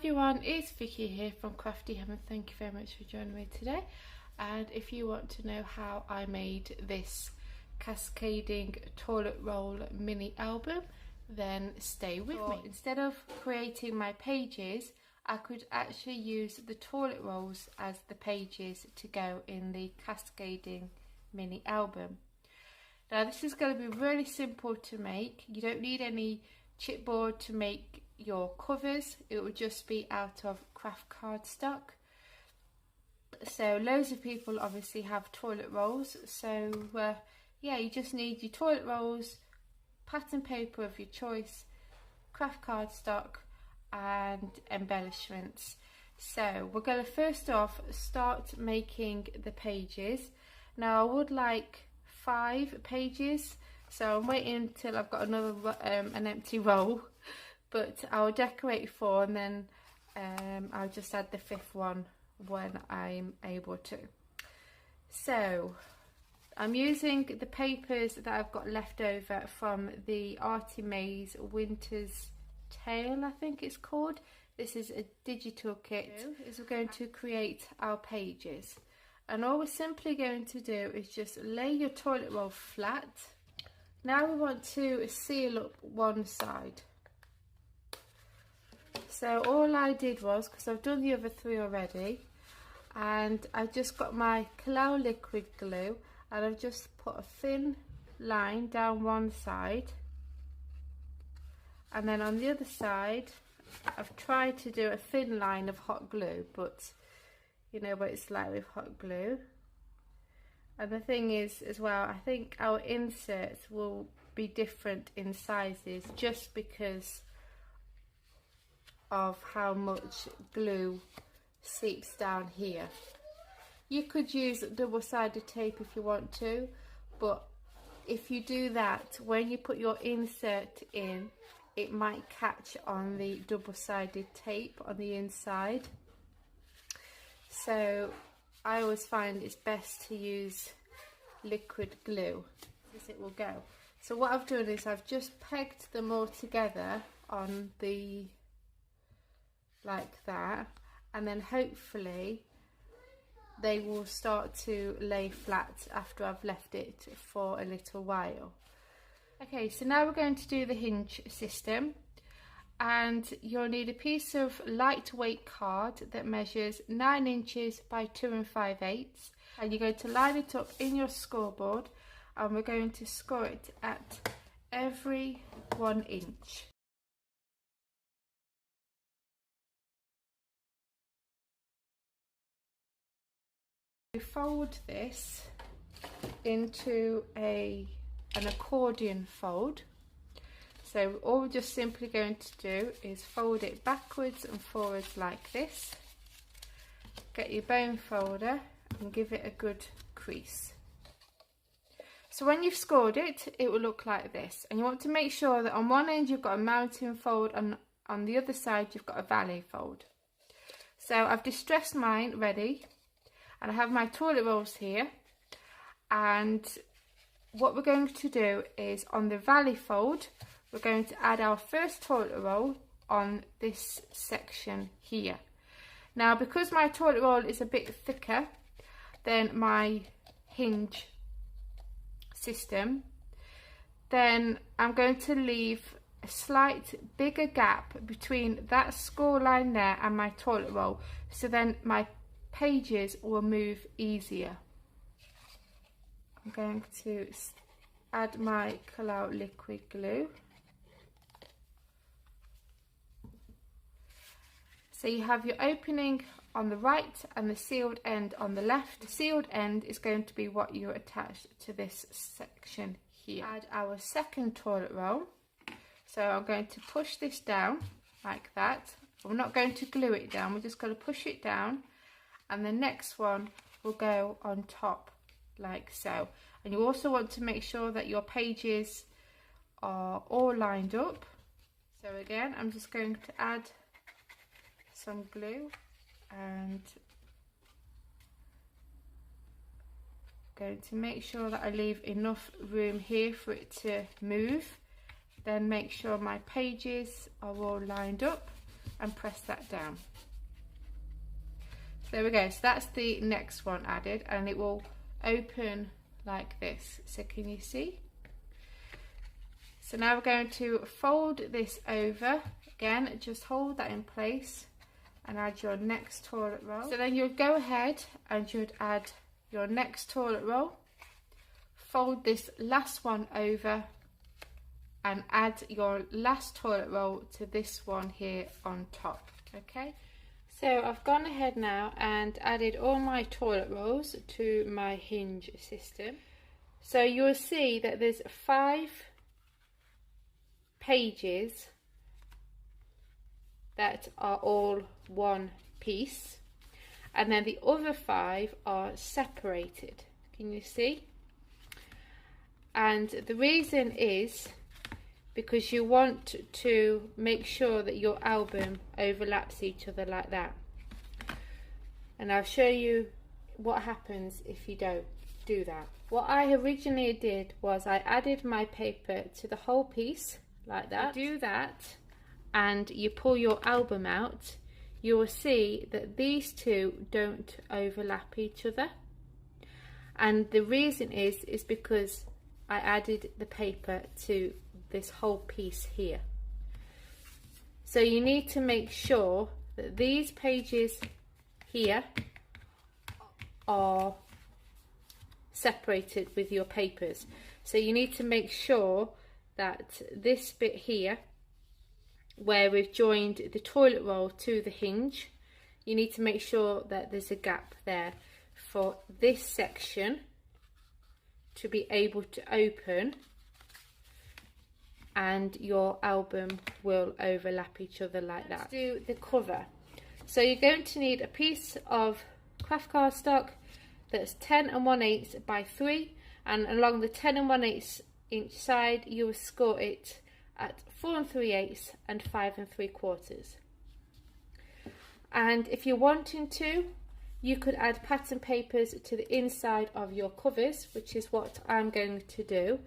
everyone, it's Vicky here from Crafty Hem. Thank you very much for joining me today. And if you want to know how I made this cascading toilet roll mini album, then stay with me. Instead of creating my pages, I could actually use the toilet rolls as the pages to go in the cascading mini album. Now this is going to be really simple to make. You don't need any chipboard to make your covers. It will just be out of craft cardstock. So loads of people obviously have toilet rolls, so yeah, you just need your toilet rolls, pattern paper of your choice, craft cardstock and embellishments. So we're going to first off start making the pages. Now I would like 5 pages, so I'm waiting until I've got another an empty roll, but I'll decorate 4 and then I'll just add the 5th one when I'm able to. So I'm using the papers that I've got left over from the Artie Mays Winter's Tale, I think it's called. This is a digital kit. We're going to create our pages, and all we're simply going to do is just lay your toilet roll flat. Now we want to seal up one side. So all I did was, because I've done the other 3 already, and I just got my Cascading liquid glue and I've just put a thin line down one side, and then on the other side I've tried to do a thin line of hot glue, but you know what it's like with hot glue. And the thing is as well, I think our inserts will be different in sizes just because of how much glue seeps down here. You could use double-sided tape if you want to, but if you do that, when you put your insert in, it might catch on the double-sided tape on the inside. So I always find it's best to use liquid glue, as it will go. So what I've done is I've just pegged them all together on the, like that, and then hopefully they will start to lay flat after I've left it for a little while. Okay, so now we're going to do the hinge system, and you'll need a piece of lightweight card that measures 9 inches by 2 5/8, and you're going to line it up in your scoreboard, and we're going to score it at every 1 inch. We fold this into an accordion fold. So all we're just simply going to do is fold it backwards and forwards like this. Get your bone folder and give it a good crease. So when you've scored it, it will look like this, and you want to make sure that on one end you've got a mounting fold and on the other side you've got a valley fold. So I've distressed mine ready, and I have my toilet rolls here, and what we're going to do is on the valley fold we're going to add our first toilet roll on this section here. Now because my toilet roll is a bit thicker than my hinge system, then I'm going to leave a slight bigger gap between that score line there and my toilet roll, so then my pages will move easier. I'm going to add my Cascading liquid glue. So you have your opening on the right and the sealed end on the left. The sealed end is going to be what you attach to this section here. Add our second toilet roll. So I'm going to push this down like that. We're not going to glue it down, we're just going to push it down, and the next one will go on top like so. And you also want to make sure that your pages are all lined up. So again, I'm just going to add some glue and going to make sure that I leave enough room here for it to move. Then make sure my pages are all lined up and press that down. So there we go, so that's the next one added, and it will open like this. So can you see? So now we're going to fold this over. Again, just hold that in place and add your next toilet roll. So then you'll go ahead and you'd add your next toilet roll, fold this last one over and add your last toilet roll to this one here on top. Okay, so I've gone ahead now and added all my toilet rolls to my hinge system. So you'll see that there's 5 pages that are all one piece, and then the other 5 are separated. Can you see? And the reason is because you want to make sure that your album overlaps each other like that, and I'll show you what happens if you don't do that. What I originally did was I added my paper to the whole piece like that. You do that and you pull your album out, you will see that these two don't overlap each other, and the reason is because I added the paper to this whole piece here. So you need to make sure that these pages here are separated with your papers. So you need to make sure that this bit here, where we've joined the toilet roll to the hinge, you need to make sure that there's a gap there for this section to be able to open, and your album will overlap each other like that. Let's do the cover. So you're going to need a piece of craft cardstock that's 10 1/8 by 3, and along the 10 1/8 inch side you will score it at 4 3/8 and 5 3/4. And if you're wanting to, you could add pattern papers to the inside of your covers, which is what I'm going to do,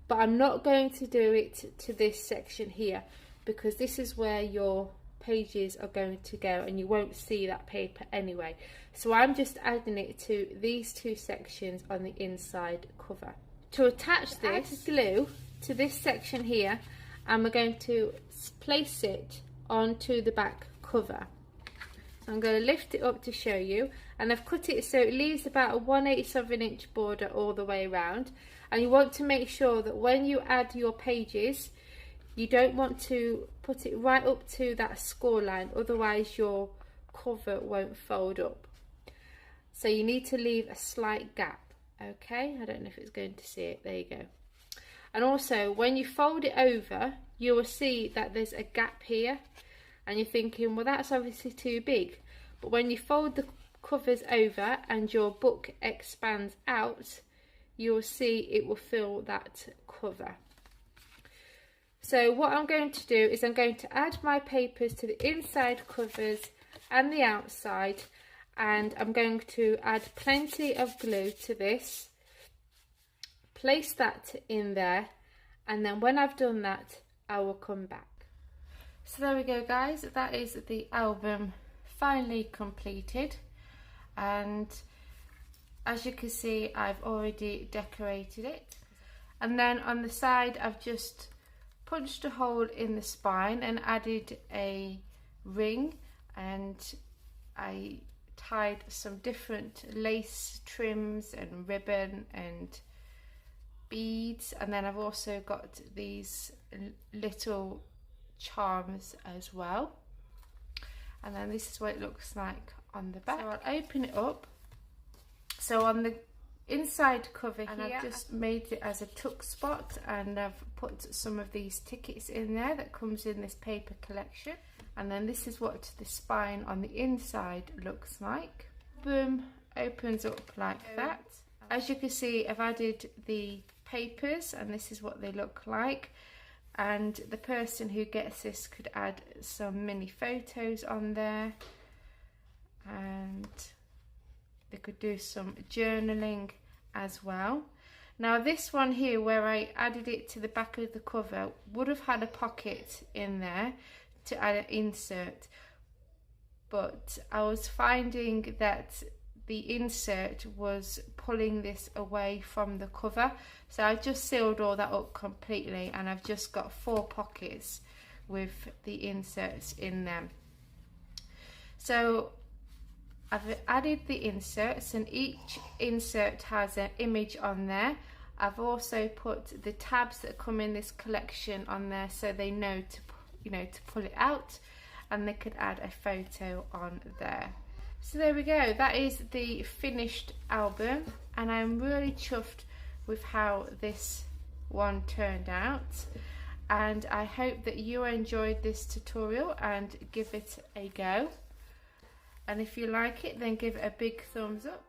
but I'm not going to do it to this section here because this is where your pages are going to go and you won't see that paper anyway. So I'm just adding it to these 2 sections on the inside cover. To attach this glue to this section here, and we're going to place it onto the back cover. So I'm going to lift it up to show you, and I've cut it so it leaves about a 1/8 of an inch border all the way around. And you want to make sure that when you add your pages, you don't want to put it right up to that score line, otherwise your cover won't fold up. So you need to leave a slight gap. Okay, I don't know if it's going to see it. There you go. And also when you fold it over, you will see that there's a gap here, and you're thinking, well, that's obviously too big. But when you fold the covers over and your book expands out, you will see it will fill that cover. So what I'm going to do is I'm going to add my papers to the inside covers and the outside, and I'm going to add plenty of glue to this, place that in there, and then when I've done that I will come back. So there we go guys, that is the album finally completed, and as you can see I've already decorated it, and then on the side I've just punched a hole in the spine and added a ring, and I tied some different lace trims and ribbon and beads, and then I've also got these little charms as well, and then this is what it looks like on the back. So I'll open it up. So on the inside cover here, I've just made it as a tuck spot, and I've put some of these tickets in there that comes in this paper collection, and then this is what the spine on the inside looks like. Boom, opens up like that. As you can see, I've added the papers, and this is what they look like, and the person who gets this could add some mini photos on there, and they could do some journaling as well. Now this one here, where I added it to the back of the cover, would have had a pocket in there to add an insert, but I was finding that the insert was pulling this away from the cover, so I just sealed all that up completely, and I've just got 4 pockets with the inserts in them. So I've added the inserts, and each insert has an image on there. I've also put the tabs that come in this collection on there, so they know to pull it out, and they could add a photo on there. So there we go, that is the finished album, and I'm really chuffed with how this one turned out, and I hope that you enjoyed this tutorial and give it a go, and if you like it then give it a big thumbs up.